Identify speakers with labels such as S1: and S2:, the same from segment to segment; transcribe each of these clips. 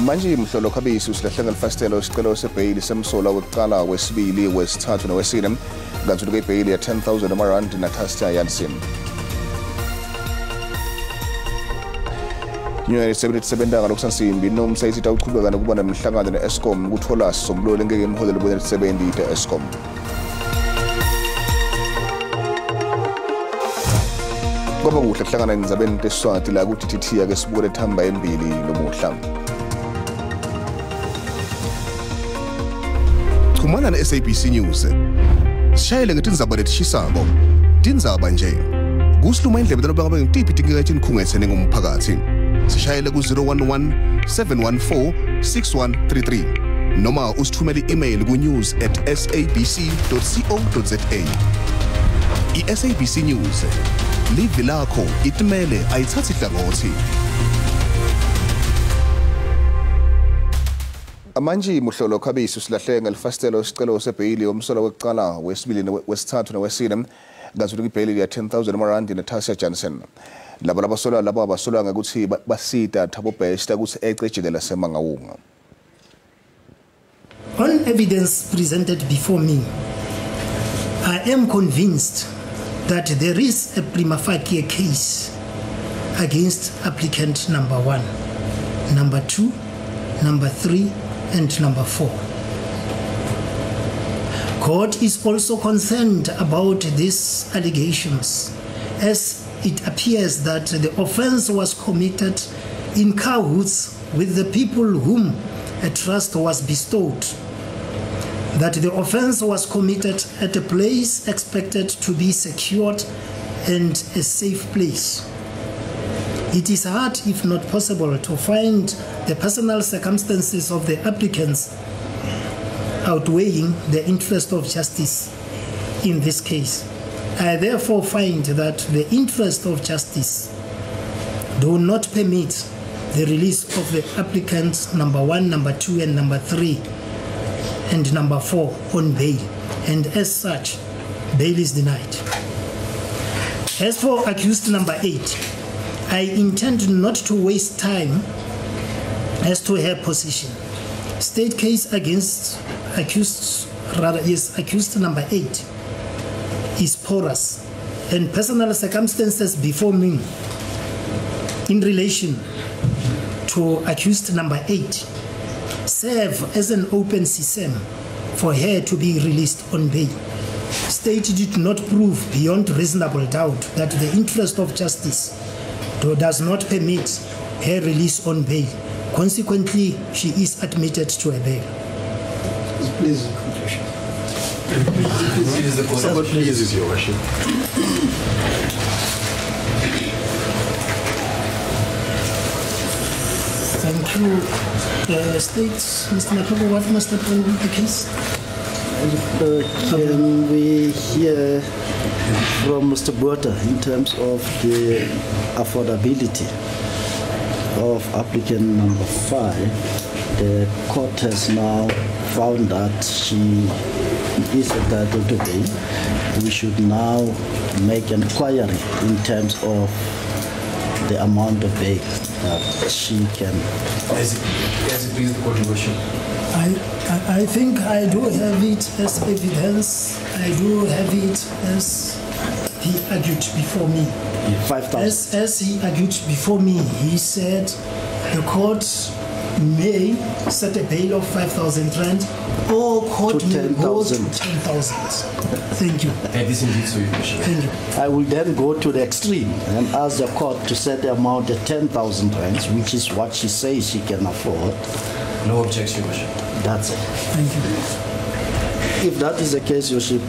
S1: Manje mhlolo khabisi usilahlanga elifastelo isicelo sebhayili semsola wokuqala wesibili wesithathu nowesine kanti ibhayili ya 10,000 amarandi naThasta Jansen. Inyoni sebenza ngalokusansimbi nomsayisita uqhubeka nokuba nemihlangano neEskom ukuthola sombulule ngeke imholelo kwesebenzi teEskom. Ngoba kuhle kuhlangana nenzabeni teSiswati la ukuthi thithiya ke sibuke lethamba embili nomuhla. Chumana na SABC News. Sishayele ngetindzaba letishisako. Tindzaba nje. Kusiluma indlebe lobanga ngitipi tingekethi nikhungetse ngomphakathi. Sishayele ku 011 714 6133 noma usithumele email ku news@sabc.co.za. iSABC News. Live lakho itimele ayithathi hlangothi. Manje muhlolo khabisi usilahlenge elifastelo isicelo sebhayili yomsola wokuqala wesibili wesithathu nowesine kanti ibhayili ya 10,000 amarandi naThasta Jansen. Laba abasolwa ngokuthi basita Thabo Bester ukuthi ecejekela semangawunga.
S2: On evidence presented before me, I am convinced that there is a prima facie case against applicant number 1, number 2, number 3, and number 4. Court is also concerned about these allegations, as it appears that the offense was committed in cahoots with the people whom a trust was bestowed, that the offense was committed at a place expected to be secured and a safe place. It is hard, if not possible, to find the personal circumstances of the applicants outweighing the interest of justice in this case. I therefore find that the interest of justice do not permit the release of the applicants number 1, number 2, and number 3, and number 4 on bail, and as such, bail is denied. As for accused number 8, I intend not to waste time as to her position. State case against accused number 8 is porous, and personal circumstances before me in relation to accused number 8 serve as an open sesame for her to be released on bail. State did not prove beyond reasonable doubt that the interest of justice does not permit her release on bail. Consequently, she is admitted to a bail.
S3: Please, please, your worship.
S2: Thank you. States, Mr. Matobo, what must happen with the case?
S4: Can we hear from Mr. Bota in terms of the affordability of applicant number 5? The court has now found that she is entitled to bail. We should now make an inquiry in terms of the amount of bail that she can.
S3: As it please the court, your worship.
S2: I think I do have it as evidence. I do have it as he argued before me.
S4: 5,000.
S2: As he argued before me, he said the court may set a bail of 5,000 rand or court may go to 10,000. Thank you.
S3: This indeed so, your worship.
S2: Thank you.
S4: I will then go to the extreme and ask the court to set the amount at 10,000 rands, which is what she says she can afford.
S3: No objection, your worship.
S4: That's it.
S2: Thank you.
S4: If that is the case, your worship,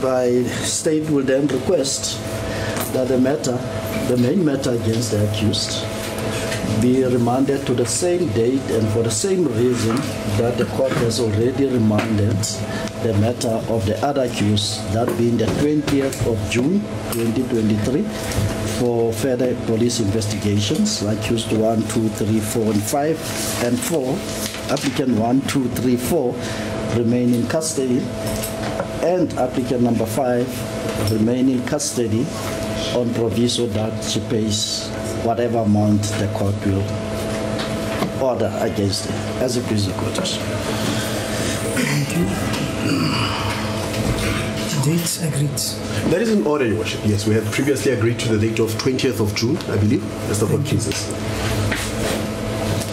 S4: state will then request that the main matter against the accused, be remanded to the same date and for the same reason that the court has already remanded the matter of the other accused, that being the 20th of June 2023, for further police investigations. Accused 1, 2, 3, 4, and 5, and 4. Applicant 1, 2, 3, 4 remain in custody, and applicant number 5 remain in custody on proviso that she pays whatever amount the court will order against them, as it pleases the court.
S2: Thank you. Date agreed.
S5: That is an order, Your Worship. Yes, we have previously agreed to the date of 20th of June, I believe. That's the court cases.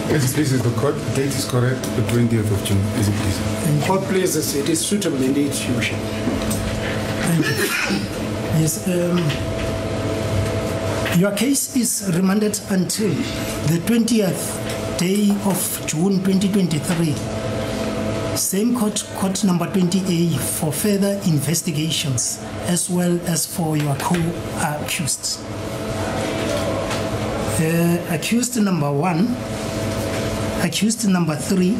S6: As it pleases the court, the date is correct, the 20th of June, as it pleases.
S7: Court pleases, it is suitable indeed, Your Worship.
S2: Thank you. Yes, your case is remanded until the 20th day of June 2023. Same court number 20A for further investigations as well as for your co-accused. Accused number 1, accused number 3,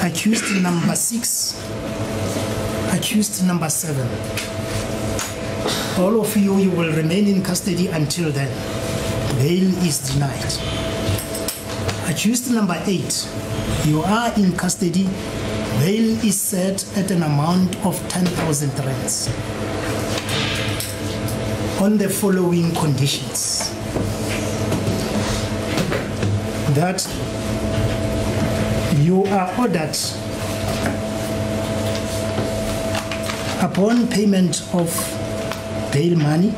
S2: accused number 6, accused number 7. All of you will remain in custody until then. Bail is denied. Accused number 8, you are in custody. Bail is set at an amount of 10,000 rands on the following conditions: that you are ordered, upon payment of bail money,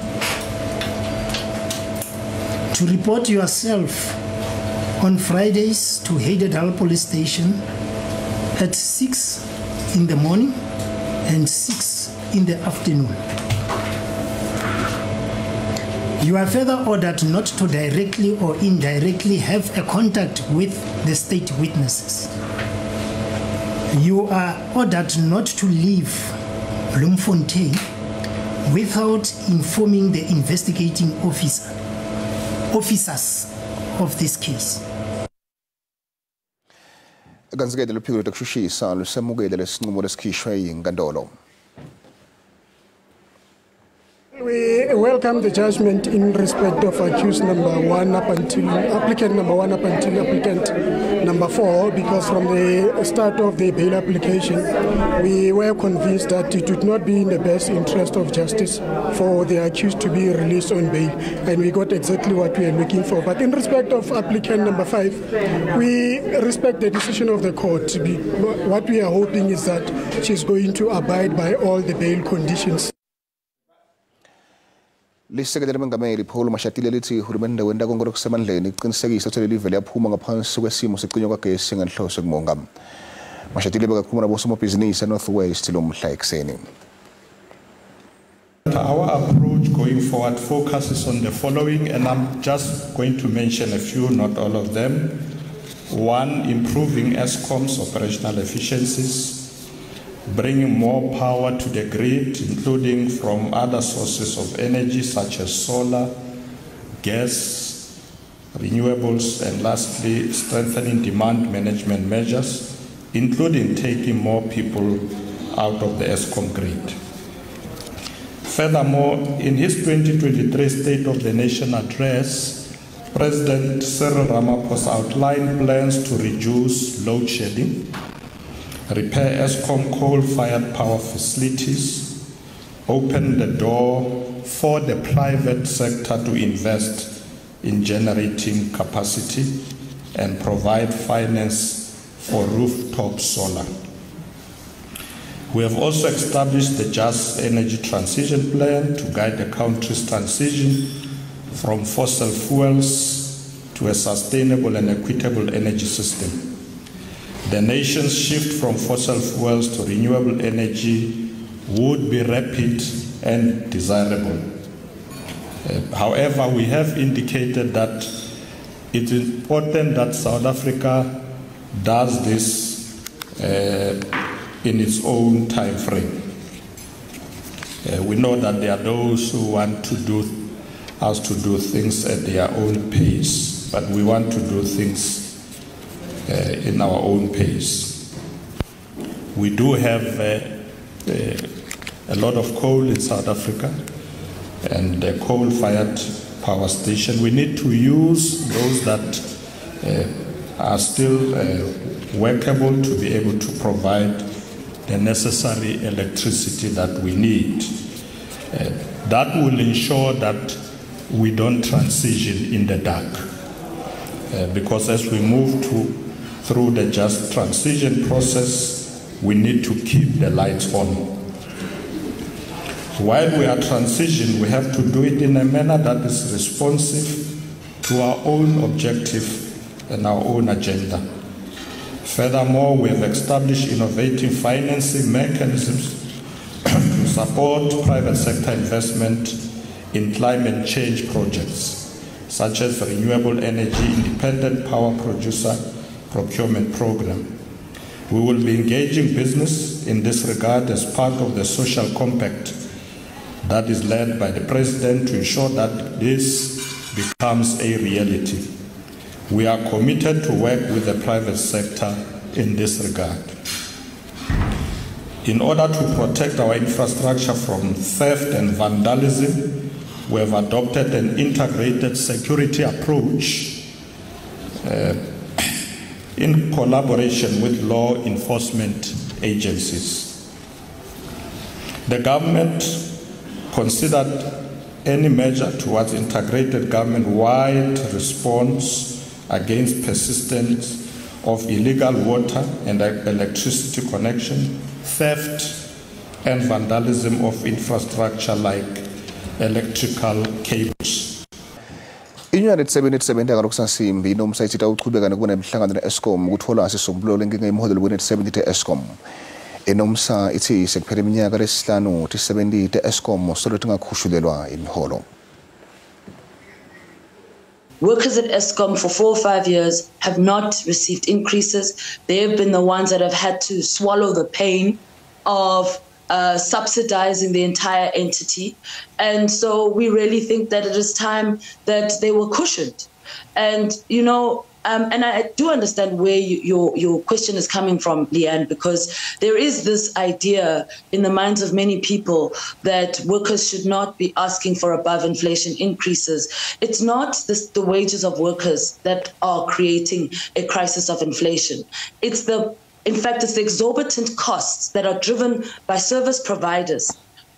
S2: to report yourself on Fridays to Haydedal Police Station at 6 in the morning and 6 in the afternoon. You are further ordered not to directly or indirectly have a contact with the state witnesses. You are ordered not to leave Bloemfontein without informing the investigating officers of this case.
S1: Kanzike lephiko lokushisa lusemukele lesinqumo lesikhishwe yinkantolo.
S7: We welcome the judgment in respect of accused number 1 up until applicant number 1 up until applicant number 4, because from the start of the bail application, we were convinced that it would not be in the best interest of justice for the accused to be released on bail, and we got exactly what we are looking for. But in respect of applicant number 5, we respect the decision of the court. What we are hoping is that she's going to abide by all the bail conditions.
S1: Lisekela mengameli Paul Mashatile lithi uhulumende wenda kongolo kusemandleni iqinisekisa ukuthi leli vele yaphuma ngaphansi kwesimo seqinywa kagesi ngenhloso kumonga. Mashatile bekakhuluma nabosomabhizinisi eNorth West lomhla ekseni.
S8: Our approach going forward focuses on the following, and I'm just going to mention a few, not all of them. 1, improving Eskom's operational efficiencies, bringing more power to the grid, including from other sources of energy such as solar, gas, renewables, and lastly, strengthening demand management measures, including taking more people out of the Eskom grid. Furthermore, in his 2023 State of the Nation address, President Cyril Ramaphosa outlined plans to reduce load shedding, repair Eskom coal-fired power facilities, open the door for the private sector to invest in generating capacity, and provide finance for rooftop solar. We have also established the Just Energy Transition Plan to guide the country's transition from fossil fuels to a sustainable and equitable energy system. The nation's shift from fossil fuels to renewable energy would be rapid and desirable. However, we have indicated that it is important that South Africa does this in its own time frame. We know that there are those who want to do us to do things at their own pace, but we want to do things in our own pace. We do have a lot of coal in South Africa and the coal-fired power station. We need to use those that are still workable to be able to provide the necessary electricity that we need. That will ensure that we don't transition in the dark. because as we move through the just transition process, we need to keep the lights on. While we are transitioning, we have to do it in a manner that is responsive to our own objective and our own agenda. Furthermore, we have established innovative financing mechanisms to support private sector investment in climate change projects, such as the Renewable Energy Independent Power Producer Procurement Program. We will be engaging business in this regard as part of the social compact that is led by the President to ensure that this becomes a reality. We are committed to work with the private sector in this regard. In order to protect our infrastructure from theft and vandalism, we have adopted an integrated security approach in collaboration with law enforcement agencies. The government considered any measure towards integrated government-wide response against persistence of illegal water and electricity connection, theft, and vandalism of infrastructure like electrical cables.
S1: Inyunet 787 akarokusasimbi inomsayithita uqhubeka nokunemhlangano neEskom ukuthola asisombululo lenkinga imodel kune-70 teEskom. Enomsa ithi sekuphela iminyaka lesihlanu ti-70 teEskom solo tingakhushulelwa imiholo.
S9: Workers at Eskom for 4 or 5 years have not received increases. They have been the ones that have had to swallow the pain of subsidizing the entire entity. And so we really think that it is time that they were cushioned. And, you know, and I do understand where your question is coming from, Leanne, because there is this idea in the minds of many people that workers should not be asking for above inflation increases. It's not the wages of workers that are creating a crisis of inflation. In fact, it's the exorbitant costs that are driven by service providers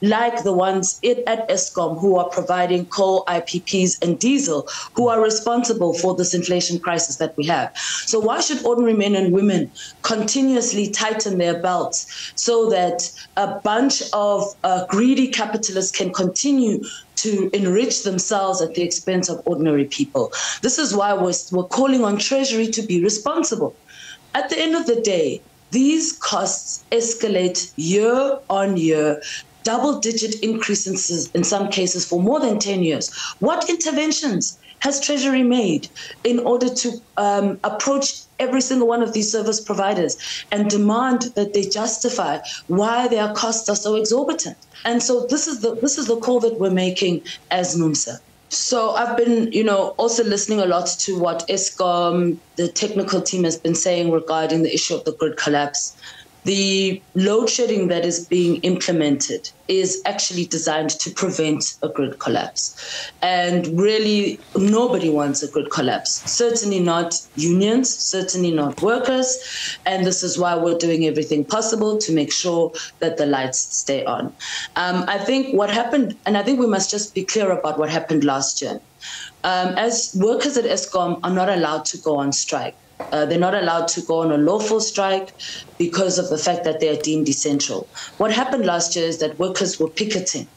S9: like the ones at Eskom who are providing coal, IPPs, and diesel, who are responsible for this inflation crisis that we have. So why should ordinary men and women continuously tighten their belts so that a bunch of greedy capitalists can continue to enrich themselves at the expense of ordinary people? This is why we're calling on Treasury to be responsible. At the end of the day, these costs escalate year on year, double-digit increases in some cases for more than 10 years. What interventions has Treasury made in order to approach every single one of these service providers and demand that they justify why their costs are so exorbitant? And so this is the call that we're making as NUMSA. So I've been, also listening a lot to what Eskom, the technical team, has been saying regarding the issue of the grid collapse. The load shedding that is being implemented is actually designed to prevent a grid collapse. And really, nobody wants a grid collapse. Certainly not unions, certainly not workers. And this is why we're doing everything possible to make sure that the lights stay on. I think what happened, and I think we must just be clear about what happened last year. As workers at Eskom are not allowed to go on strike. They're not allowed to go on a lawful strike because of the fact that they are deemed essential. What happened last year is that workers were picketing.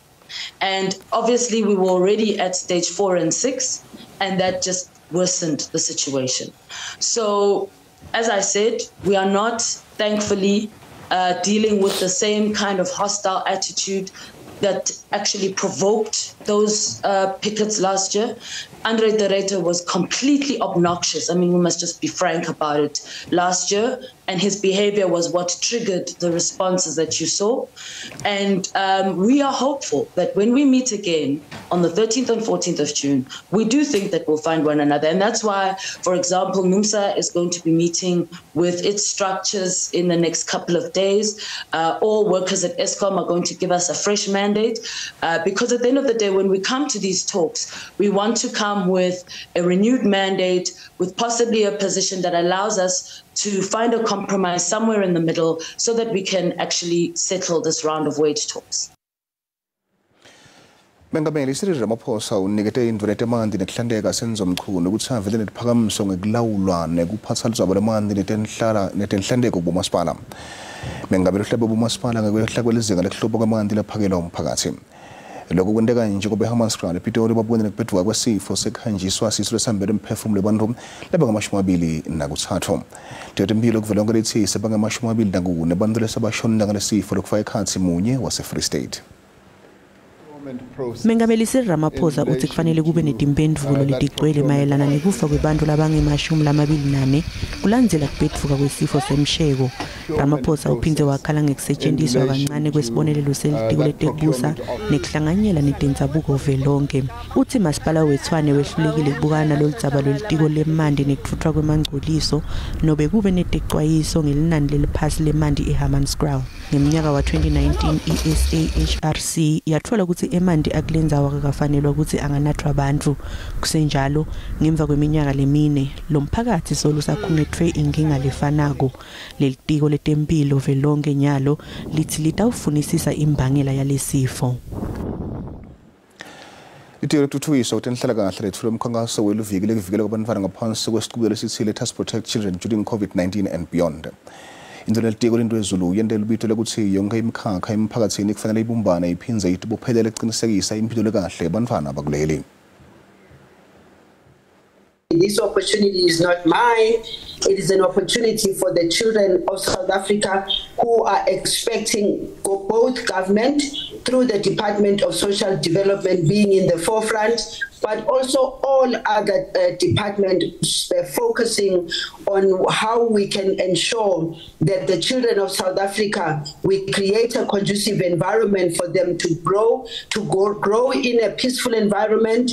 S9: And obviously we were already at stage 4 and 6, and that just worsened the situation. So, as I said, we are not, thankfully, dealing with the same kind of hostile attitude that actually provoked those pickets last year. Andre Derrida was completely obnoxious. I mean, we must just be frank about it last year. And his behavior was what triggered the responses that you saw. And we are hopeful that when we meet again on the 13th and 14th of June, we do think that we'll find one another. And that's why, for example, NUMSA is going to be meeting with its structures in the next couple of days. All workers at Eskom are going to give us a fresh mandate. Because at the end of the day, when we come to these talks, we want to come with a renewed mandate, with possibly a position that allows us to find a compromise somewhere in the middle so that we can actually settle this round of wage talks.
S1: Mengameli Cyril Ramaphosa unikete indvulete mandi nekuhlandeka senzomkhulu ukuthi avele nesiphakamiso ngekulawulwa nekuphatsa ludzaba lwemandi netenhlandeko kumasipala. Mengameli uhlebe bumasipala ngekwehlakwe kwelizinga lekuhlobo kwemandi laphakelwa umphakathi. Lokho kwenteka nje kube Hammanskraal ePitori babone nekuphethuka kwesifo sekhanjiswa sisu lesihambele umphefumulo lebantfu labangamashumi-23. Impilo kuvela konke lithi sebangamashumi-24 bantfu lesabashonela ngalesifo lokufaka ekhatsi munye wase-Free State.
S10: Mengameli Cyril Ramaphosa uthi kufanele kube netimphendvulo letigcwele mayelana nekufa kwebantfu labangama-24 kulandzela kuphetfuka kwesifo semsheko. Ramaphosa uphindze wakhala ngekusetjentiswa kancane kwesibonelelo selitiko letekubusa nekuhlanganyela netindzabuko velonke. Uthi masipala weTshwane wehlulekile kubukana loludzaba lwelitiko lemandi nekutfutfwa kwemangcoliso nobe kube neticwayiso ngelinani leliphasi lemandi eHammanskraal. Ngeminyaka wa 2019 i-SAHRC yatfola ukuthi emandi akulendzawo akakafanelwa ukuthi anganathwa abantu. Kusenjalo ngemva kweminyaka lemine lo mphakathi solo sakhungethwe inkinga lefanako. Lelitiko letempilo velonke nyalo lithi litawufunisisa imbangela yalesifo.
S1: Itiko letuthukiso kutenhlalakahle letfule umkhankaso weluviki lekuvikela kwabantfwana ngaphansi kwesiqubulo lesithile Let Us Protect Children During COVID-19 and Beyond. Into lelitiko lento ezulu yendela ubito lekuthi yonke imikhakha emphakathini kufanele ibumbane iphindze itibophelele ekuqinisekisa impilo kahle yabantfwana bakuleli.
S11: This opportunity is not mine. It is an opportunity for the children of South Africa who are expecting both government through the Department of Social Development being in the forefront, but also all other departments focusing on how we can ensure that the children of South Africa, we create a conducive environment for them to grow in a peaceful environment,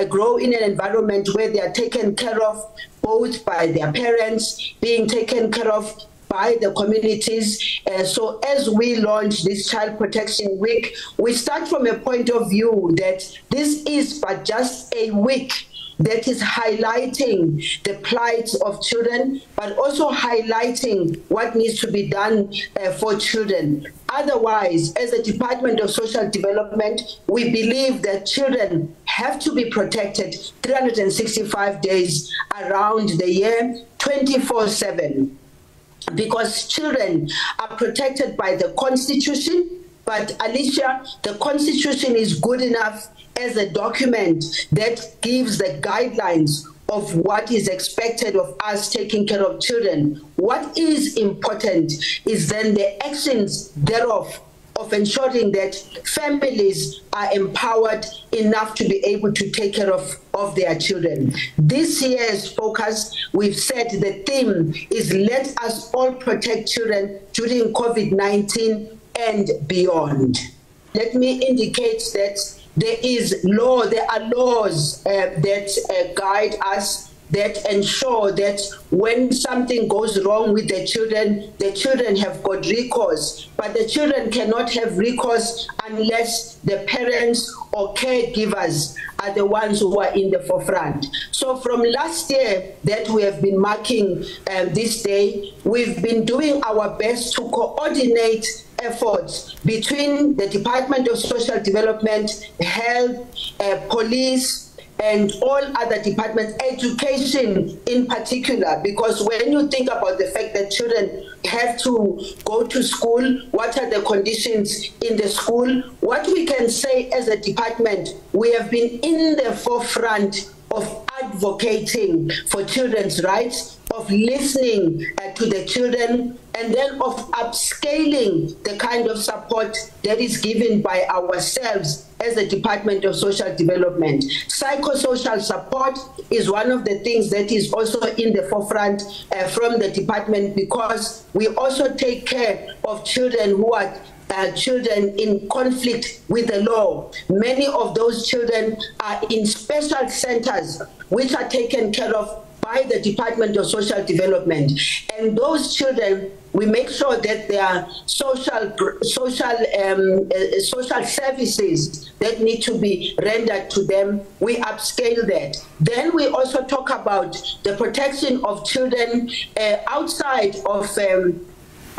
S11: grow in an environment where they are taken care of both by their parents, being taken care of by the communities. So as we launch this Child Protection Week, we start from a point of view that this is but just a week that is highlighting the plight of children, but also highlighting what needs to be done for children. Otherwise, as a Department of Social Development, we believe that children have to be protected 365 days around the year, 24/7. Because children are protected by the Constitution, but Alicia, the Constitution is good enough as a document that gives the guidelines of what is expected of us taking care of children. What is important is then the actions thereof of ensuring that families are empowered enough to be able to take care of their children. This year's focus, we've said the theme is let us all protect children during COVID-19 and beyond. Let me indicate that there are laws that guide us, that ensure that when something goes wrong with the children have got recourse. But the children cannot have recourse unless the parents or caregivers are the ones who are in the forefront. So from last year that we have been marking this day, we've been doing our best to coordinate efforts between the Department of Social Development, Health, Police, and all other departments, education in particular, because when you think about the fact that children have to go to school, what are the conditions in the school, what we can say as a department, we have been in the forefront of advocating for children's rights, of listening to the children, and then of upscaling the kind of support that is given by ourselves as the Department of Social Development. Psychosocial support is one of the things that is also in the forefront from the department, because we also take care of children who are children in conflict with the law. Many of those children are in special centers which are taken care of by the Department of Social Development. And those children, we make sure that there are social services that need to be rendered to them. We upscale that. Then we also talk about the protection of children outside of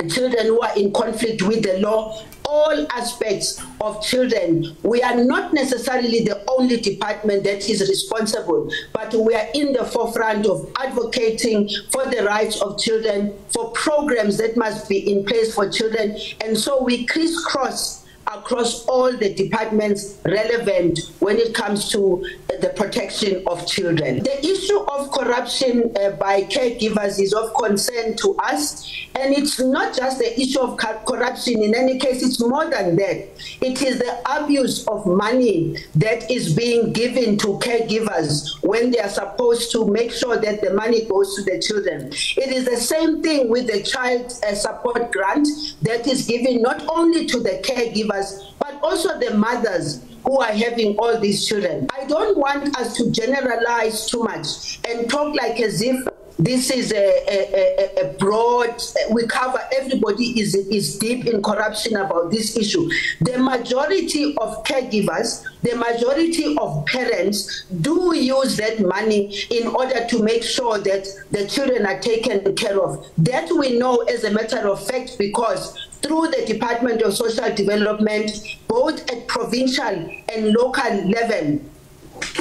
S11: children who are in conflict with the law, all aspects of children. We are not necessarily the only department that is responsible, but we are in the forefront of advocating for the rights of children, for programs that must be in place for children. And so we crisscross across all the departments relevant when it comes to the protection of children. The issue of corruption by caregivers is of concern to us, and it's not just the issue of corruption. In any case, it's more than that. It is the abuse of money that is being given to caregivers when they are supposed to make sure that the money goes to the children. It is the same thing with the child support grant that is given not only to the caregivers but also the mothers who are having all these children. I don't want us to generalize too much and talk like as if this is a broad, we cover, everybody is deep in corruption about this issue. The majority of caregivers, the majority of parents do use that money in order to make sure that the children are taken care of. That we know as a matter of fact, because through the Department of Social Development, both at provincial and local level,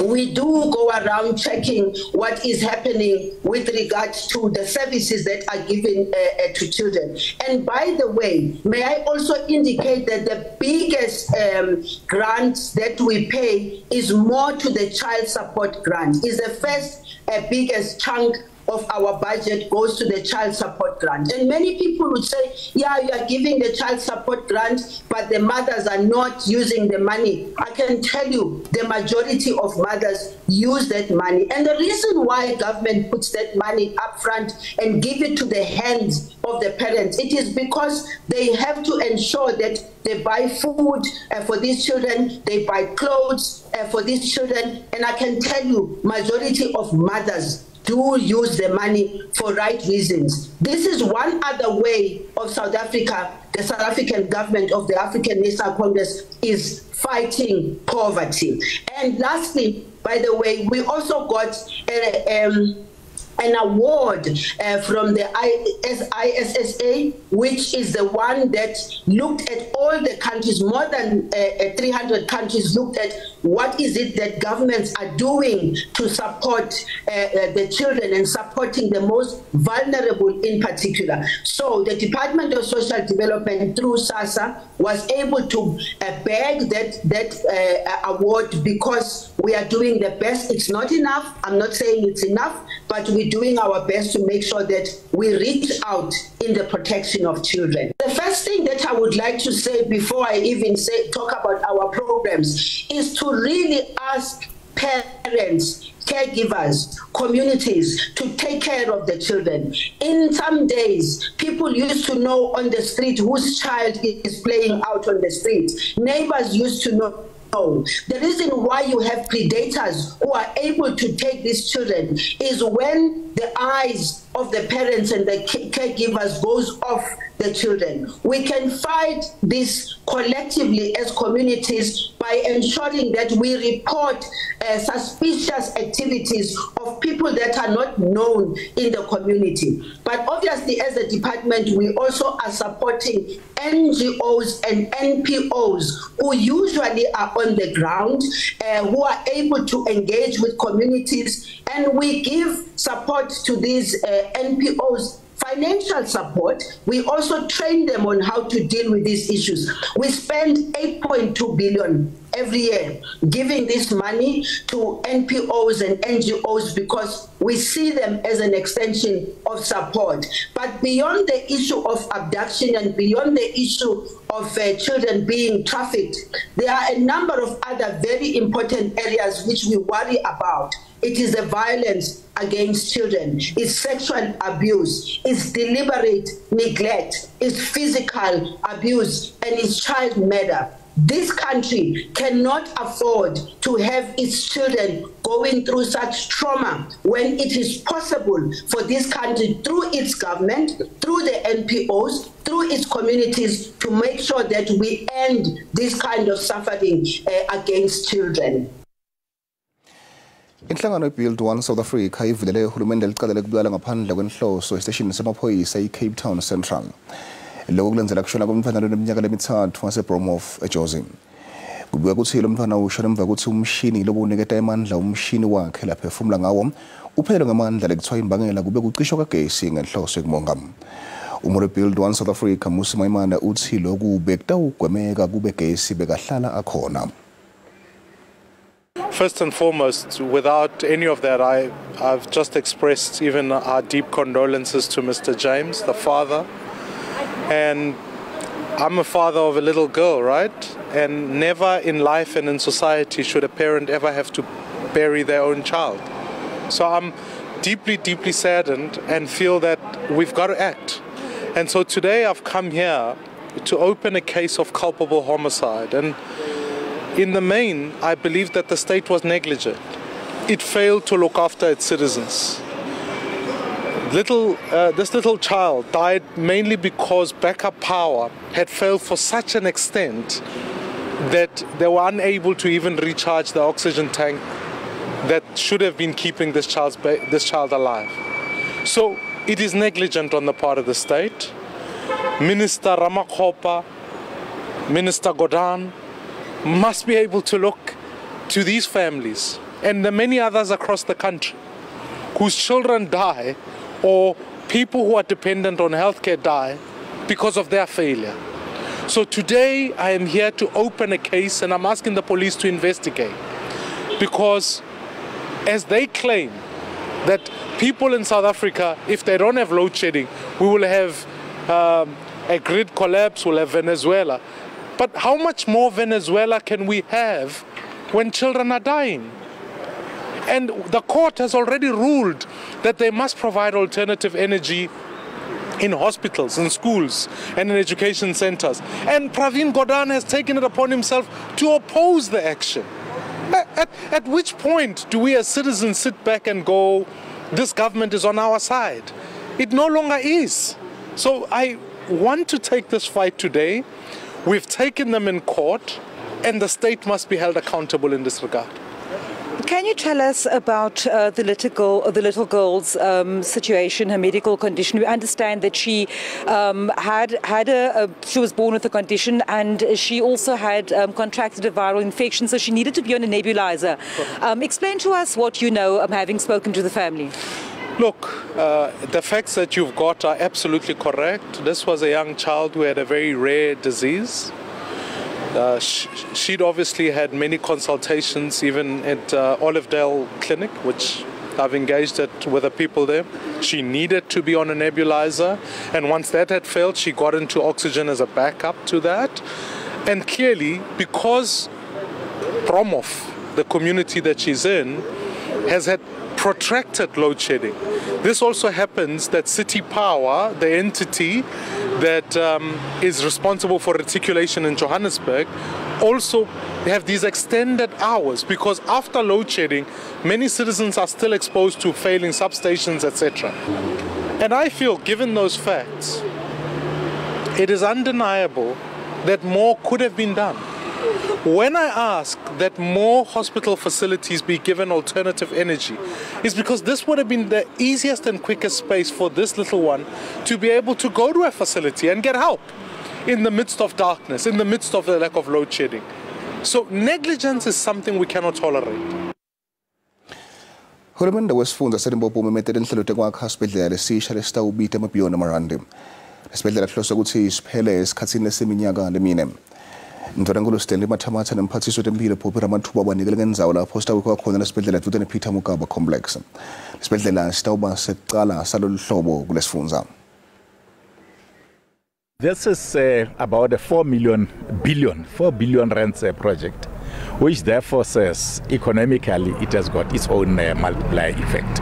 S11: we do go around checking what is happening with regards to the services that are given to children. And by the way, may I also indicate that the biggest grant that we pay is more to the child support grant. Is the first biggest chunk of our budget goes to the child support grant. And many people would say, yeah, you are giving the child support grant, but the mothers are not using the money. I can tell you the majority of mothers use that money. And the reason why government puts that money up front and give it to the hands of the parents, it is because they have to ensure that they buy food for these children, they buy clothes for these children. And I can tell you, majority of mothers do use the money for right reasons. This is one other way of South Africa, the South African government of the African National Congress is fighting poverty. And lastly, by the way, we also got an award from the ISSA, which is the one that looked at all the countries, more than 300 countries, looked at what is it that governments are doing to support the children and supporting the most vulnerable in particular. So the Department of Social Development through SASSA was able to bag that award because we are doing the best. It's not enough. I'm not saying it's enough, but we're doing our best to make sure that we reach out in the protection of children. The first thing that I would like to say before I even talk about our programs is to really ask parents, caregivers, communities to take care of the children. In some days, people used to know on the street whose child is playing out on the street. Neighbors used to know. The reason why you have predators who are able to take these children is when the eyes of the parents and the caregivers goes off the children. We can fight this collectively as communities by ensuring that we report suspicious activities of people that are not known in the community. But obviously, as a department, we also are supporting NGOs and NPOs who usually are on the ground, who are able to engage with communities, and we give support to these NPOs, financial support. We also train them on how to deal with these issues. We spend 8.2 billion every year giving this money to NPOs and NGOs because we see them as an extension of support. But beyond the issue of abduction and beyond the issue of children being trafficked, there are a number of other very important areas which we worry about. It is the violence against children, it's sexual abuse, it's deliberate neglect, it's physical abuse, and it's child murder. This country cannot afford to have its children going through such trauma when it is possible for this country, through its government, through the NPOs, through its communities, to make sure that we end this kind of suffering against children.
S1: Inhlangano Build One South Africa ivulele uhulumende licala lekubulala ngaphandle kwenhloso esiteshini samaphoyisa eCape Town Central. lokho kulandzela kushona komntfwana loneminyaka lemithathu waseBromhof eJozi. Kubika kuthi lo mntwana ushona emva kokuthi umshini lobuniketa emandla umshini wakhe laphefumula ngawo uphelelwe ngamandla lekuthiwa imbangela kube kucishwa kagesi ngenhloso yokumonga. Umorebuild One South Africa Musi Maimana uthi lokhu bekutawugwemeka kube gesi bekahlala akhona.
S8: First and foremost, without any of that, I've just expressed even our deep condolences to Mr. James, the father. And I'm a father of a little girl, right? And never in life and in society should a parent ever have to bury their own child. So I'm deeply, deeply saddened and feel that we've got to act. And so today I've come here to open a case of culpable homicide. And in the main, I believe that the state was negligent. It failed to look after its citizens. This little child died mainly because backup power had failed for such an extent that they were unable to even recharge the oxygen tank that should have been keeping this child alive. So it is negligent on the part of the state. Minister Ramakgopa, Minister Godan must be able to look to these families and the many others across the country whose children die or people who are dependent on healthcare die because of their failure. So today I am here to open a case and I'm asking the police to investigate because as they claim that people in South Africa, if they don't have load shedding, we will have a grid collapse, we'll have Venezuela. But how much more Venezuela can we have when children are dying? And the court has already ruled that they must provide alternative energy in hospitals, in schools, and in education centers. And Pravin Gordhan has taken it upon himself to oppose the action. At which point do we as citizens sit back and go, this government is on our side? It no longer is. So I want to take this fight today. We've taken them in court, and the state must be held accountable in this regard.
S12: Can you tell us about the little girl's situation, her medical condition? We understand that she she was born with a condition, and she also had contracted a viral infection, so she needed to be on a nebulizer. Explain to us what you know, having spoken to the family.
S8: Look, the facts that you've got are absolutely correct. This was a young child who had a very rare disease. She'd obviously had many consultations, even at Olivedale Clinic, which I've engaged with the people there. She needed to be on a nebulizer, and once that had failed, she got into oxygen as a backup to that. And clearly, because Bromhof, the community that she's in, has had protracted load shedding. This also happens that City Power, the entity that is responsible for reticulation in Johannesburg, also have these extended hours because after load shedding, many citizens are still exposed to failing substations, etc. And I feel, given those facts, it is undeniable that more could have been done. When I ask that more hospital facilities be given alternative energy, it's because this would have been the easiest and quickest space for this little one to be able to go to a facility and get help in the midst of darkness, in the midst of the lack of load shedding. So negligence is something we cannot tolerate.
S1: Hulumende wesifunda seLimpopo umemetele inhlelo yokwakha isibhedlela lesisha lesitawubita amabhiliyoni amarandi. Isibhedlela sihloswe ukuthi siphele esikhathini lesiminyaka lemine. Mtholankulu Stanley Mathamatha nemphathiso wetempilo Phuphi Ramathuba banikele ngendzawo lapho sitawukwa khona lesibhedlela duze nePeter Mugaba Complex. Isibhedlela sitawuba secala salolu hlobo kulesifundza.
S13: This is about a 4 billion rands project, which therefore says economically it has got its own multiplier effect.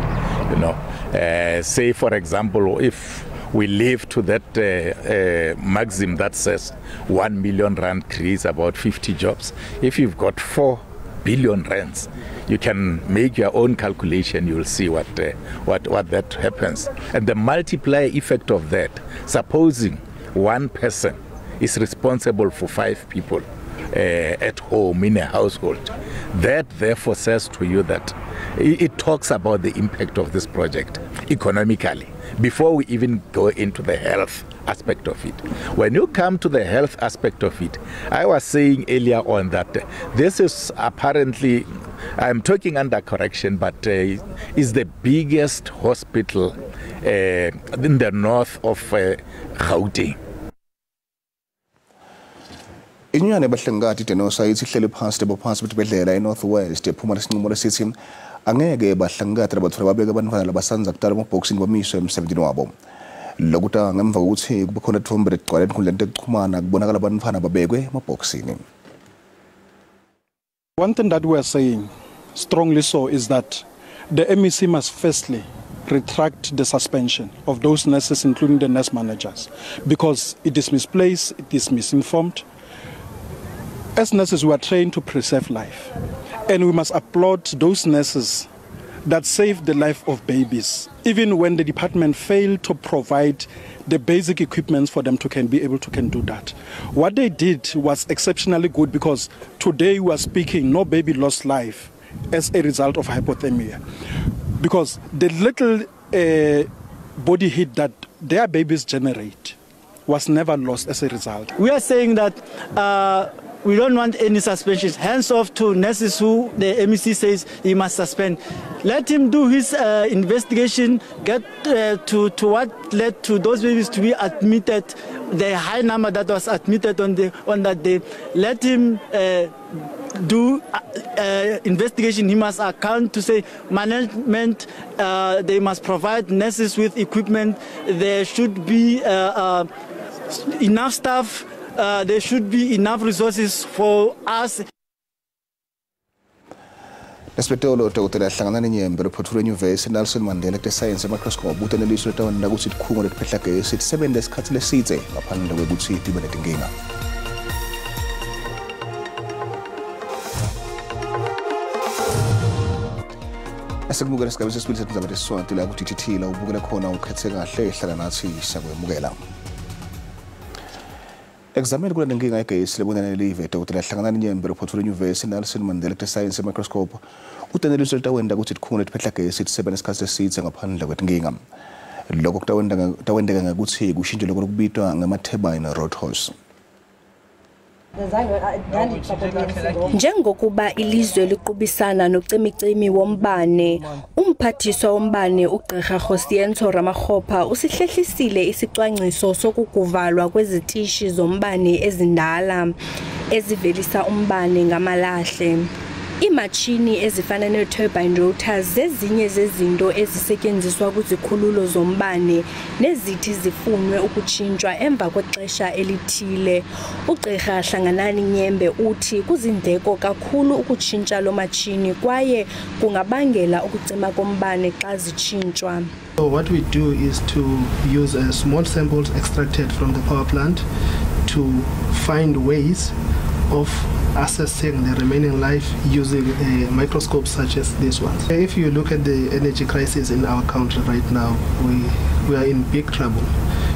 S13: You know, say for example, if we live to that maxim that says 1 million rand creates about 50 jobs. If you've got 4 billion rands, you can make your own calculation. You will see what that happens. And the multiplier effect of that, supposing one person is responsible for 5 people at home in a household, that therefore says to you that it talks about the impact of this project economically, before we even go into the health aspect of it. When you come to the health aspect of it, I was saying earlier on that this is apparently, I'm talking under correction, but is the biggest hospital in the north of Gauteng.
S1: Inyane bahlengati tenosayitsi ihlele phansi bophansi betibedlela eNorthwest ephuma lesinqumo lesithi angeke bahlengati labathola babeke abantwana labasanza kudala amabhokisini bamiswe emsebenzini wabo. Lokuta ngemva kokuthi kube khona ithombe legcwele enkundleni yokuxhumana kubonakala abantwana babekwe emabhokisini.
S14: One thing that we are saying strongly so is that the MEC must firstly retract the suspension of those nurses, including the nurse managers, because it is misplaced, it is misinformed. As nurses, we are trained to preserve life, and we must applaud those nurses that save the life of babies, even when the department failed to provide the basic equipment for them to be able to do that. What they did was exceptionally good, because today we are speaking, no baby lost life as a result of hypothermia, because the little body heat that their babies generate was never lost as a result.
S15: We are saying that we don't want any suspensions. Hands off to nurses who the MEC says he must suspend. Let him do his investigation, get to what led to those babies to be admitted, the high number that was admitted on that day. Let him do investigation. He must account to say management, they must provide nurses with equipment. There should be enough staff. There should be enough resources for us.
S1: Lesbetolo tokutela hlangana nenyembe rephothula enyuvesi Nelson Mandela teScience microscope uteneliso letawanda ukuthi ikhungo letiphehla gesi sisebenza isikhathi leside ngaphandle kwekuthi tibe netinkinga. Asekubukela sigaba sesibili seTindzaba teSiswati la ku-TTT la ubukela khona ukhethe kahle ehlala nathi siyakwemukela. Examine kula nenkinga yegesi lebonana live dokotela hlangana nenyembe rephothula enyuvesi Nelson Mandela teScience microscope uteneliso letawenda ukuthi ikhungo letiphehla gesi sisebenza isikhathi leside ngaphandle kwetinkinga. Lokho kutawendeka ngakuthi kushintshe lokho lokubitwa ngama-turbine road hose.
S16: Njengokuba ilizwe liqubisana nocimicimi wombane, umphathiswa wombane uGqr Hosiyentsho Ramakgopa usihlehlisile isicwangciso sokuvalwa kwezitishi zombane ezindala ezivelisa umbane ngamalahle. Imachini ezifana ne-turbine rotors zezinye zezinto ezisetshenziswa kuzikhululo zombane nezithi zifunwe ukutshintshwa emva kwexesha elithile. uGqr Hlanganani Nyembe uthi kuzindleko kakhulu ukutshintsha lo machini kwaye kungabangela ukucima kombane xa zitshintshwa.
S2: So what we do is to use small samples extracted from the power plant to find ways of assessing the remaining life using a microscope such as this one. If you look at the energy crisis in our country right now, we are in big trouble.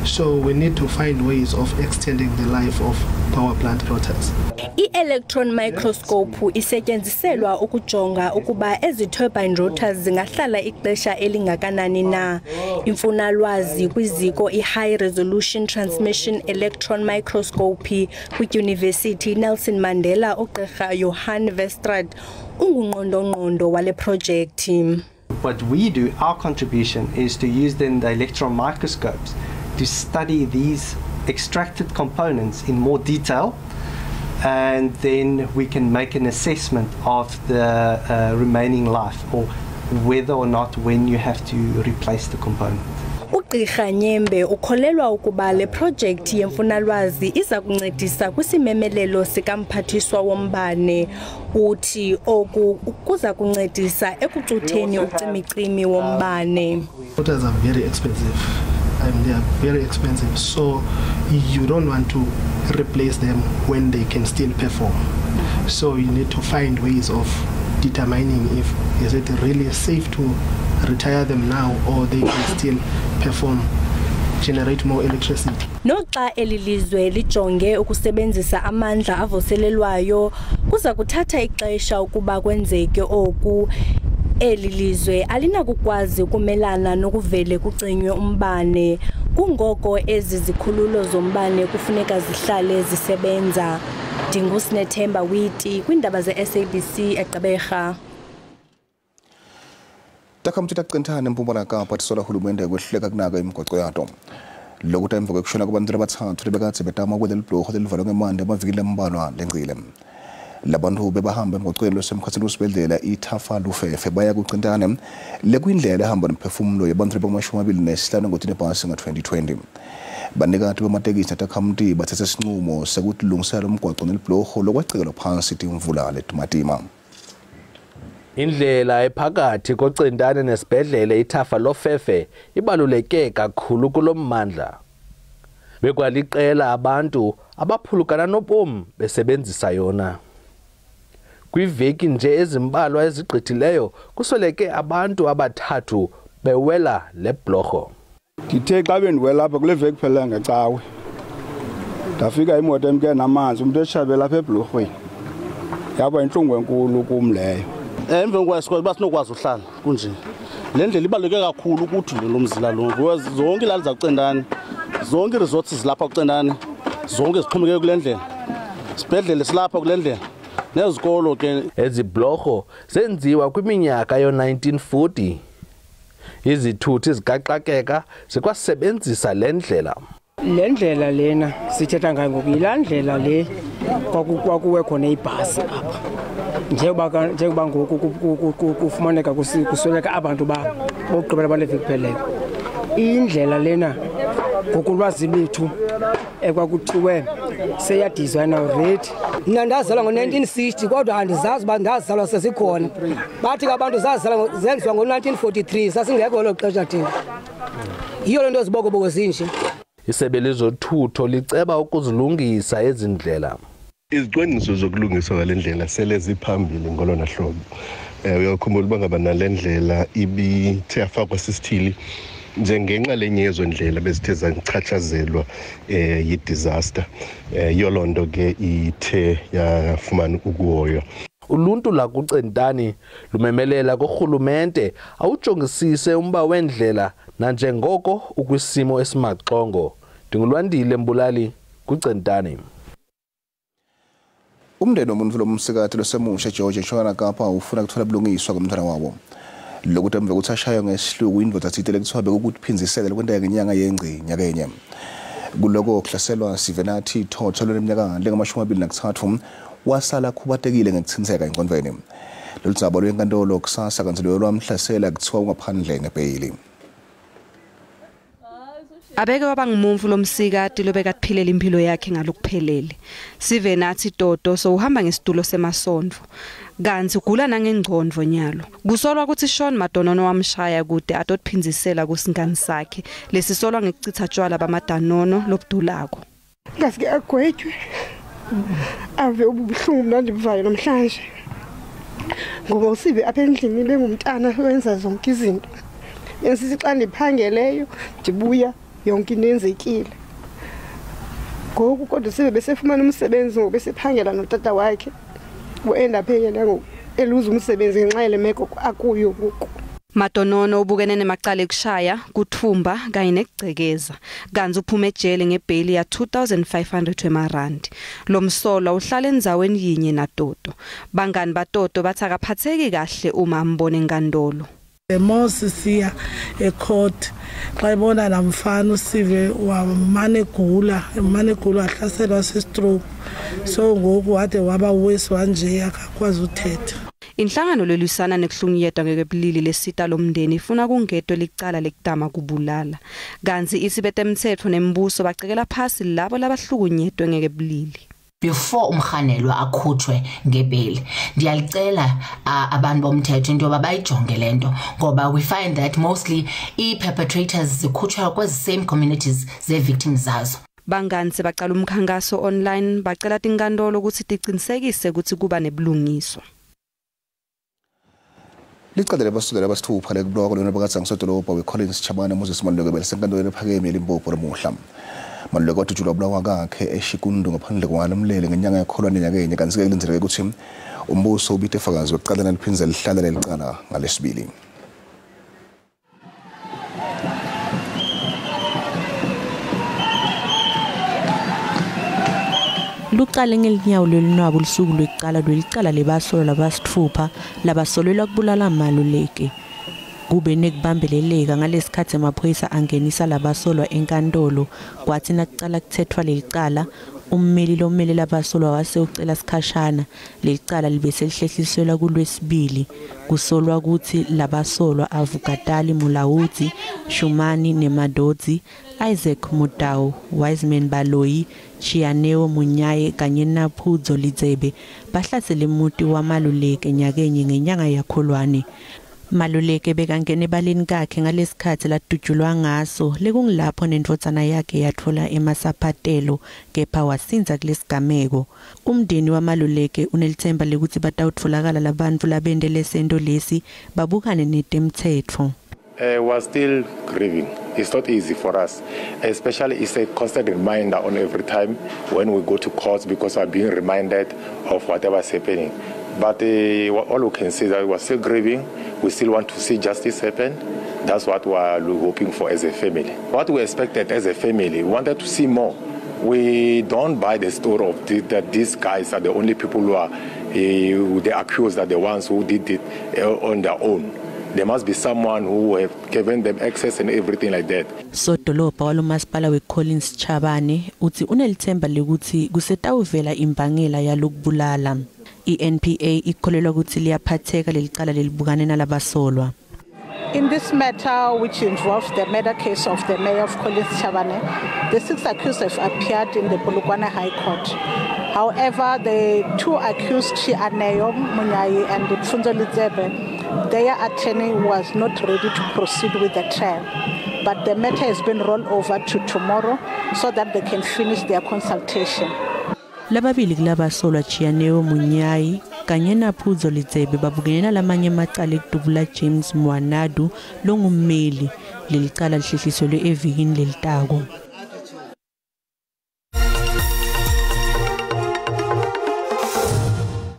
S2: So we need to find ways of extending the life of power plant rotors.
S16: I-electron microscope isetyenziselwa ukujonga ukuba ezi turbine rotors zingahlala ixesha elingakanani na. Imfunalwazi kwiziko i-high resolution transmission electron microscopy kwi-University Nelson Mandela uGqr Johan Vestrad ungunqondongqondo wale project.
S17: What we do, our contribution is to use then the electron microscopes to study these extracted components in more detail, and then we can make an assessment of the remaining life, or whether or not when you have to replace the component.
S16: uGqr Nyembe ukholelwa ukuba le project yemfunalwazi iza kuncedisa kwisimemelelo sikamphathiswa wombane. Uthi oku kuza kuncedisa ekucutheni ucimicimi wombane.
S2: Rotors are very expensive. They are very expensive, so you don't want to replace them when they can still perform. So you need to find ways of determining if is it really safe to retire them now, or they can still perform, generate more electricity.
S16: Noxa elilizwe lijonge ukusebenzisa amandla avoselelwayo kuza kuthatha ixesha ukuba kwenzeke oku. Eli lizwe alinakukwazi ukumelana nokuvele kucinywe umbane, kungoko ezi zikhululo zombane kufuneka zihlale zisebenza. Ndingusnethemba Witi kwindaba ze-SABC eGqeberha.
S1: Takamthi taqinthana eMpumalanga Kapa tisola hulumende kwehluleka kunaka imigwaqo yato. Lokuthi emva kwekushona kwabantu abathathu lebekade betama kweleli bhlorho lelivalwe ngemande amavikili ambalwa lencile. Labantu bebahamba emgwaqweni losemkhathini wesibhedlela iThafa Lufefe baya kuqinthana lekuyindlela ehamba nomphefumulo yabantu bama-25 ngothini ebhasi nga-2020. Banikati bamatekisi natakhamti bathethe isinqumo sekuthi lungisela umgwaqo nelibhlorho lokwacekelwa phansi imvula letimatima.
S18: Indlela ephakathi koCentane nesibhedlele iThafa Lofefe ibaluleke kakhulu kulommandla. Bekwaliqela abantu abaphulukana nobomi besebenzisa yona. Kwiveki nje ezimbalwa ezigqithileyo kusweleke abantu abathathu bewela lebhlorho.
S19: Ngithe xa bendiwela apha kule veki phela ngecawe. Ndafika imoto emke namanzi umuntu eshabe lapha ebhlorhweni. Yaba inhlungu enkulu kum leyo.
S20: Emveni kwesikole basinokwazi uhlala kunje. Le ndlela ibaluleke kakhulu ukuthi lo mzila lo zonke ilali zakuCentane, zonke resorts zilapha kuCentane, zonke zixhomekeke kule ndlela. Sibhedlele silapha kule ndlela. Nezikolo ke
S18: ezibhlorho zenziwa kwiminyaka yo-1940. Izithuthi zikaxakeka zikwasebenzisa le ndlela.
S21: Le ndlela lena sithetha ngayo ngokuyila ndlela le kwakuwe khona ibhasi apha. Njengoba ngoku kufumaneka kusweleka abantu bokugqibela bale veki pheleyo. Indlela lena ngokulwazi lethu ekwakuthiwe seyadizayina already.
S22: Mina ndazalwa ngo-1960 kodwa andizazi uba ndazalwa sezikhona. Bathi abantu zenziwa ngo-1943 sasingekho elo xesha thina. Yiyo le nto zibokoboko zinje.
S18: Isebe lezothutho liceba ukuzilungisa ezi ndlela.
S23: Izicwangciso zokulungiswa ngale ndlela sele ziphambili ngolona hlobo. Uyakhumbula uba ngaba nale ndlela ibithe yafakwa sisithili njengenxalenye yezo ndlela bezithe zachatshazelwa yi-disaster. Yolo nto ke ithe yafumana ukuhoywa.
S18: Uluntu lakuCentane lumemelela kurhulumente awujongisise umba wendlela nanjengoko ukwisimo esimaxongo. Ndingulwandile Mbulali kuCentane.
S1: Umndeni womuntu lomsikati losemusha George eNtshona Kapa ufuna ukuthola ubulungiswa komntwana wabo. Lokuthi emva kokuthi ashaywe ngesihluku indoda athile kuthiwa bekuthi phinzisele kwenta ngenyanga yengci nyakenye. Kuloko kuhlaselwa Sivenathi Thotho leminyaka lengama-23 wasala khubatekile ngekuthiniseka enkondweni. Lolu dzaba lwenkantolo kusasa kanzelo lwamhlasela kuthiwa ungaphandle ngebheyili.
S24: Abeke wabangumumfu lomsikati lobekaphilela impilo yakhe ngalokuphelele. Sivenathi Toto so uhamba ngesitulo semasondvo. Kanti ugula nangengqondo nyalo. Kusolwa ukuthi Sean Madanono wamshaya kude atotphinzisela kusingani sakhe. Lesisolwa ngekuchitha tshwala bamadanono lobudulako.
S7: Ngaske agwetshwe. Ave ubuhlungu manje buvayo namhlanje. Ngoba usibe apha endlini bengumntana wenza zonke izinto. Yensisi xa ndiphangeleyo ndibuya yonke inenzekile. Ngoku kodwa sibe besefumana umsebenzi ngoba besephangela notata wakhe. Uenda pheyela ngoku eluza umsebenzi ngenxa yale meko akuyo ngoku.
S24: Madanono ubukene nemacala ekushaya, kuthumba kanye nekugcekeza. Kanti uphume ejele ngebheli ya 2500 emarandi. Lo msolwa uhlala endzaweni yinye naToto. Bangani baToto bathi akaphatheki kahle uma ambone enkantolo.
S25: Emosi siya ecourt xa ibona namfana usive wamane gula ahlaselwa sistroke so ngoku wade waba wesi wanje akakwazi uthetha.
S24: Inhlangano lelusana nekuhlunyedwa ngekebulili lesita lomndeni ifuna kungedwe licala lekudama kubulala. Kanti isibetemthetho nembuso bacekela phasi labo labahlukunyedwe ngekebulili.
S26: Before umkhanelwa akhutshwe ngebeli ndiyalicela abantu bomthetho into yoba bayijonge lento ngoba we find that mostly i-perpetrators zikhutshwa kwezi same communities ze-victims zazo.
S24: Bangani sebaqala umkhankaso online bacela tinkantolo ukuthi tiqinisekise ukuthi kuba nebulungiswa.
S1: Licala labasudela abasithupha lekubulwa kolona phakathi ngisodolobha weCollins Chabane Moses Maluleke belisenkantolo ephakeme eLimpopo lamuhla. Maluleke wathuthulwa ubulawa kwakhe eShikundo ngaphandle kwalamlele ngenyanga yakholwane nyakenye kanti ke kulindeleke ukuthi umbuso ubithe fakazi wokuqala naliphindze lihlala lelicala ngalesibili.
S3: Luqale ngelinyawo lwelinwabo lusuku lwelicala lebasolwa labasithupha labasolelwa kubulala Maluleke. Kube nekubambeleleka ngalesikhathi amaphoyisa angenisa labasolwa enkantolo kwathi nakuqala kuthethwa lelicala ummeli lommeli labasolwa wase ucela sikhashana lelicala libe selihlehliselwa kulwesibili kusolwa ukuthi labasolwa Avukatali Mulawuti Shumani Nemadodzi Isaac Mutau Wiseman Baloyi Chianeo Munyaye kanye naPhudzo Lidzebe bahlasele emuti waMaluleke nyakenye ngenyanga yakholwane. Maluleke bekangene ebaleni kakhe ngalesikhathi ladutshulwa ngaso lekungilapho nendvodzana yakhe yathola emasaphatelo kepha wasinza kulesigameko. Umndeni waMaluleke unelithemba lekuthi batawutfolakala labantu labende lesento lesi babukane netemthetho.
S4: We're still grieving. It's not easy for us, especially it's a constant reminder on every time when we go to courts because we're being reminded of whatever's happening. But all we can say is that we're still grieving. We still want to see justice happen. That's what we're hoping for as a family. What we expected as a family, we wanted to see more. We don't buy the story of that these guys are the only people who are the accused are the ones who did it on their own. There must be someone who have given them access and everything like that.
S3: So Dolopa walomasipala weCollins Chabane uthi unelithemba lekuthi kusetawuvela imbangela yalokubulala. INPA ikholelwa ukuthi liyaphatheka lelicala lelibukane nalabasolwa.
S5: In this matter, which involves the murder case of the mayor of Collins Chabane, the 6 accused have appeared in the Polokwane High Court. However, the 2 accused, Chianeo Munyaye and Phudzo Lidzebe, their attorney was not ready to proceed with the trial. But the matter has been rolled over to tomorrow so that they can finish their consultation.
S3: Lababili kulabasolwa Chianeo Munyaye kanye naPhudzo Lidzebe babukene lamanye amacala ekudubula James Mwanadu longummeli lelicala lihlehliselwe evikini lelitako.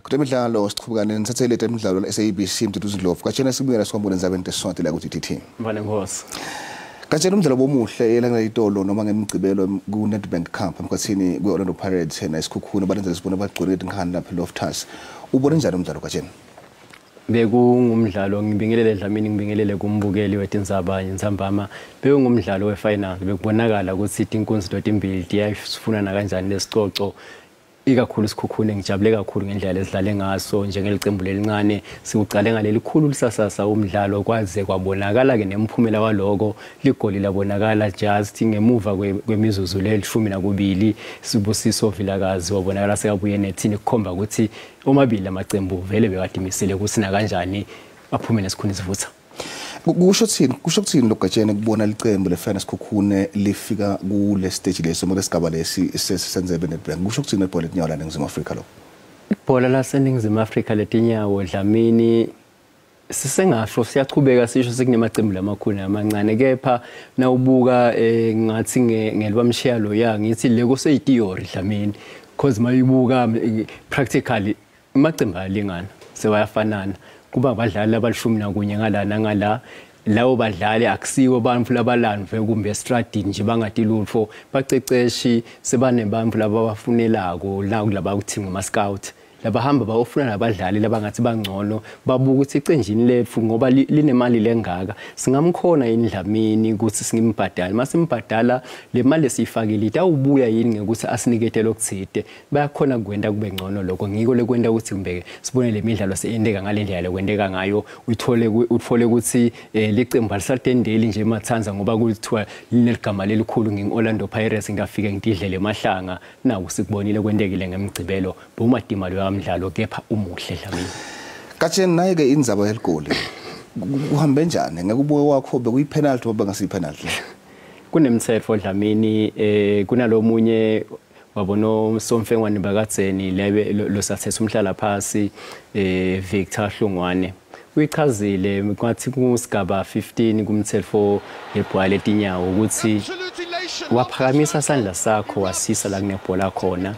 S1: Kutemidlalo sichubukane nithathele temidlalo la SABC Mduduzi Ndlovu kachena sibuyela sikwambone ndzabeni teSiswati la kuti TT.
S6: Mbane Nkosi.
S1: Kachena umdlalo bomuhle elanga itolo noma ngemigcibelo ku Nedbank Cup emkhathini ku Orlando Pirates na isikhukhuna balenza sibona bagcwele inkhani lapha Loftus. Ubone njani umdlalo kachena?
S6: Bekungumdlalo ngibingelele Dlamini ngibingelele kumbukeli weTindzaba Ntsambama bekungumdlalo wefinal bekubonakala ukuthi inkunzi dot imbili yayifuna na kanjani lesicoco ikakhulu isikhukhune ngijabule kakhulu ngendlela esidlale ngaso njengelicembu lelincane sikuqale ngaleli khulu lisasasa umdlalo kwaze kwabonakala ke nemphumela waloko ligoli labonakala just ngemuva kwemizuzu le12 Sibusiso Vilakazi wabonakala sekabuye nethini kukhomba ukuthi omabili amacembu vele bekadimisele kusina kanjani aphume nesikhuni sivutha.
S1: Kusho kuthini lokugajene kubona licembu lefana sikhukhune lifika kule stage leso molesigaba lesi senzebe Nedbank. Kusho kuthini ibhola letinyawo la eNingizimu Afrika lo?
S6: Ibhola laseNingizimu Afrika letinyawo Dlamini sisengasho siyachubeka sisho sekunemacembu lamakhulu amancane kepha nawubuka ngathi ngelibamshiyalo ya ngithi leko seyitheory Dlamini because mayibuka practically amacembu alingana sewayafanana. Kuba abadlali abalishumi nakunye ngalana ngala lawo badlali akusiwo abantu labalandwe kumbe estradini nje bangatilutho baceceshi sebane abantu labawafunelako la kulaba ukuthinga ama scout labahamba bayofuna nabadlali labangathi bangcono babuka ukuthi icenjini lethu ngoba linemali lengaka singamkhona yini Dlamini ukuthi singimbhadala masimbhadala le mali esifakile itawubuya yini ngekuthi asinikete lokuthide bayakhona kwenda kube ngcono lokho ngiko lekwenda ukuthi kumbeke sibone le midlalo seendeka ngalendlela lekwendeka ngayo utfole ukuthi licembu alisatendeli nje emathanza ngoba kuthiwa lineligama lelikhulu ngeOrlando Pirates ngafike ngididlele emahlanga naku sikubonile kwendekile ngemgcibelo bomadima mdlalo kepha umuhle Dlamini.
S1: Kachena naye ke indzaba yeligoli. Kuhambe njani? Ngekubuke wakho bekuyi penalty ngoba ngasi penalty.
S6: Kunemthetho Dlamini kunalomunye wabona Somfengwane bakadzeni lebe losathetha umhlala phansi Victor Hlungwane. Uyichazile kwathi kusigaba 15 kumthetho yebhola letinyawo ukuthi waphakamisa isandla sakho wasisa la kunebhola khona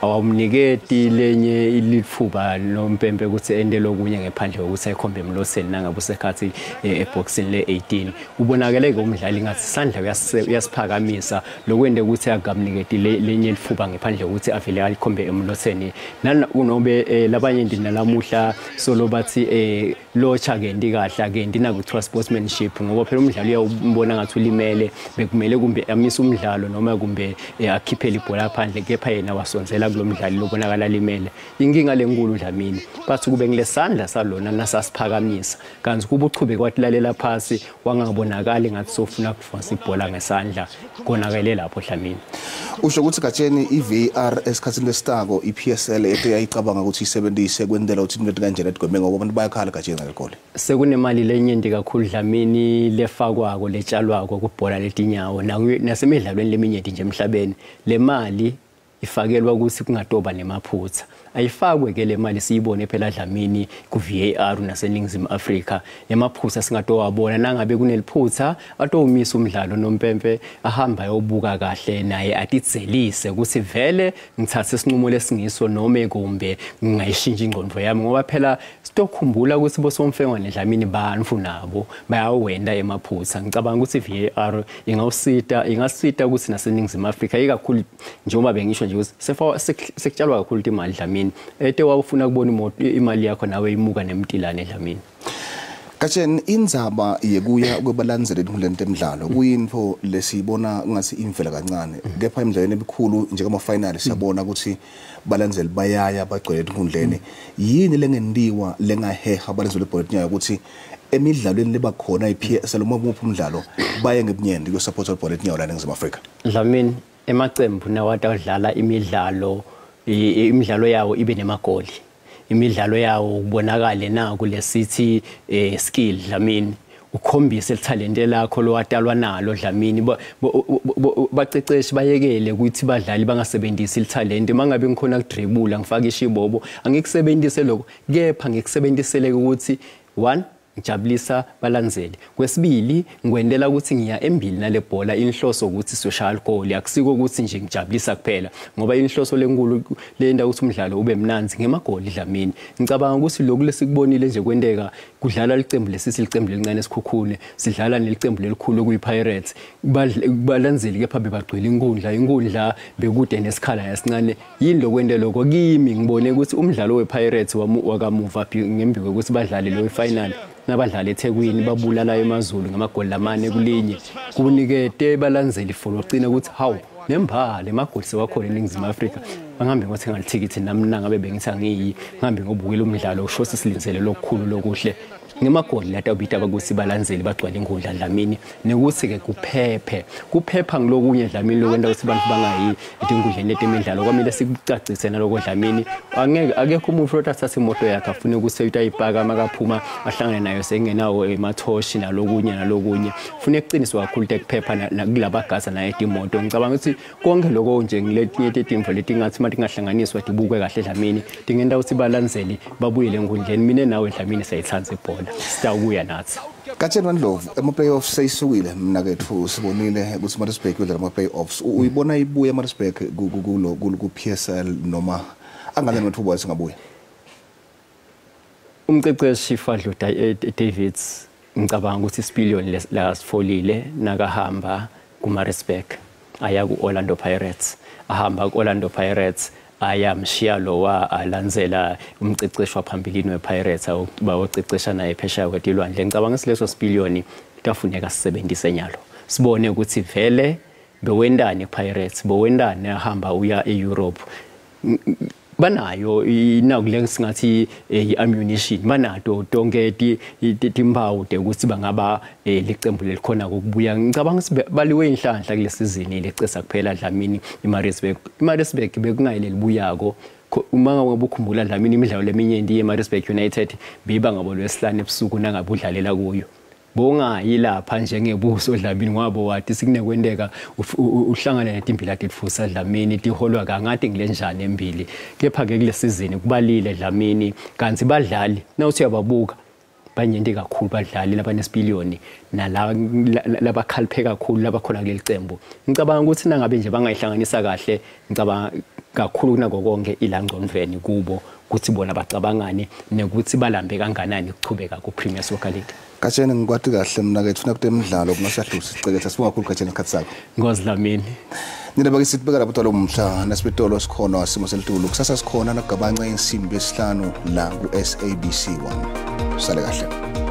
S6: awumniketi lenye ilithuba nompempe ukuthi ende lokunye ngephandle ukuthi ayikhombe emloseni nangabe usekhathi eboxini le18 ubonakele ke umdlali ngathi isandla uyasiphakamisa lokwende ukuthi agamniketi lenye ilithuba ngephandle ukuthi avele alikhombe emloseni nanobe labanye ndina lamuhla solo bathi locha ke ndikahle ke ndina kuthiwa sportsmanship ngoba phela umdlali uyawubona ngathi ulimele bekumele kumbe amisa umdlalo noma kumbe akhiphele ibhola phandle kepha yena wasonzela kulo mdlali lobonakala limele inkinga lenkulu Dlamini bathi kube ngilesandla salona nasasiphakamisa kanti kuba uchube kwatilalela phasi wangabonakali ngathi sofuna kufasa ibhola ngesandla konakele lapho Dlamini
S1: usho ukuthi Gatsheni iVAR esikhathini lesitako iPSL ete yayicabanga ukuthi isebenzise kwendela uthi into kanjena edigweme ngoba abantu bayakhala Gatsheni ngalekole
S6: sekunemali lenyenti kakhulu Dlamini lefakwako letshalwako kubhola letinyawo nasemidlalweni leminyenti nje emhlabeni le mali ifakelwa ukuthi kungatoba nemaphutha ayifakwe ke le mali siyibone phela Dlamini ku VAR naseNingizimu Afrika emaphutha singatowabona nangabe kuneliphutha atowumisa umdlalo nompempe ahamba yobuka kahle naye atitselise ukuthi vele ngithathe isinqumo lesingiso noma kumbe ngingayishintsha ingqondo yami ngoba phela sitokhumbula ukuthi bosomfengwa neDlamini bantu nabo bayawenda emaphutha ngicabanga ukuthi VAR ingasita ukuthi naseNingizimu Afrika ikakhulu njengoba bengisho nje ukuthi sekutshalwa kakhulu imali Dlamini ete wawufuna kubona imali yakho nawe imuka nemtilane Dlamini
S1: Gatsheni indzaba yekuya kwebalandzeli enkundleni temidlalo kuyinfo lesibona ngathi imvela kancane kepha emidlalweni ebikhulu njengama final siyabona ukuthi balandzeli bayaya bagcwele enkundleni yini lengendiwa lengaheha abalandzeli bebhola letinyawo ukuthi emidlalweni lebakhona iPSL uma kuphi umdlalo baye ngebunyendi ku support ibhola letinyawo la eNingizimu Afrika
S6: Dlamini emaqembu nawata udlala imidlalo yawo ibe nemagoli imidlalo yawo ubonakale na kule city skill Dlamini ukhombise talent lakho lowatalwa nalo Dlamini baceceshi bayekele ukuthi badlali bangasebenzisi italent mangabe ngikhona kudribula ngifaka ishibobo angikusebenzise lokho kepha ngikusebenzisele ukuthi 1 ngijabulisa balandzeli kwesibili ngikwendela ukuthi ngiya embili nale bhola inhloso ukuthi social goal akusiko ukuthi nje ngijabulisa kuphela ngoba inhloso lenkulu lenda ukuthi umdlalo ube mnanzi ngemagoli Dlamini ngicabanga ukuthi lokhu lesikubonile nje kwendeka kudlala licembu lesisi licembu elincane esikhukhune sidlala nelicembu lelikhulu kuyiPirates balandzeli kepha bebagcwele inkundla bekude nesikhala yasincane yini lokwendela lokho kimi ngibone ukuthi umdlalo wePirates wakamuva ngembi ukuthi badlale lo final nabadlali eThekwini babulala eMazulu ngamagoli lamane kulinye kunikete balandzeli follow cina ukuthi hawu nembhale emagoli sewakhona eNingizimu Afrika bangahambe ngothenga ithikithi nami nangabe bengithi angiyi ngihambe ngobukela umdlalo usho sisilindele lokukhulu lokuhle ngemagoli lata ubita abakuthi balandzeli bagcwala inkundla Dlamini nekuthi ke kuphepha ngilokunye Dlamini lokwenda ukuthi abantu bangayi enkundleni letemidlalo kwamele sikucacise naloko Dlamini akekho umuntu othatha imoto yakhe afune ukuthi uyayipaka makaphuma ahlangane nayo sengenawo emathoshi nalokunye fune kuqiniswa kakhulu tekuphepha nakulabagaza naye imoto ngicabanga ukuthi konke lokho nje ngiletinye tetimvo letingathi manje ngahlanganiswa dibukwe kahle Dlamini dingenda ukuthi balandzeli babuyele enkundleni mina nawe Dlamini sayithanza ibhola sitawuya nathi
S1: Gatsheni Wandlovu ama-playoffs seyisukile mina kethu sibonile ukuthi Maritzburg udlala ama-playoffs uyibona ibuya Maritzburg ku-PSL noma angale nethuba esingabuya
S6: umqeqeshi Fadlu Davids ngicabanga ukuthi isipiliyoni lasifolile nakahamba kuMaritzburg aya ku-Orlando Pirates ahamba ku-Orlando Pirates ayamshiya lowa alandzela umceceshwa phambilini wePirates bawocecesha naye phesheya kwetilwandle ngicabanga isileso sipiliyoni tafuneka sisebenzise nyalo sibone ukuthi vele bewendane ePirates bewendane ahamba uya eEurope banayo inakule singathi iammunition banato tonke timbawu ukuthi bangaba licembu lelikhona ukubuya ngicabanga baliwe inhlanhla kulesizini lecesa kuphela Dlamini iMaritzburg bekungayile libuyako uma ngabe ukukhumbula Dlamini imidlalo leminyenti yeMaritzburg United biba ngabo lwesihlanu ebusuku nangabe udlalela kuyo bonga yilapha njengebuso Dlamini ngoba wathi sikunekwendeka uhlangana netimbila tifusa Dlamini tiholwa kangathi ngilenjani embili kepha ke kule season kubalile Dlamini kanti badlali nawuthi uyababuka banyende kakhulu badlali labanesipiliyoni nalabakhaliphe kakhulu labakhona kuleli cembu. Ngicabanga ukuthi nangabe nje bangayihlanganisa kahle, ngicabanga kakhulu kunako konke ilangcondveni kubo ukuthi bona bacabangane nekuthi balambe kanganani ukuchubeka ku-Premier Soccer League.
S1: Katsheni ngikwati kahle mina ke thina kude emidlalo kungasahlusi siceketha sibonga kakhulu Katsheni isikhathi sakho.
S6: Ngozidlamini.
S1: Nina bake sibeka lapho lo mhla nasibitolo sikhona wasimo selitulu kusasa sikhona nagabanca insimbi yesihlanu la ku SABC 1. Sale kahle.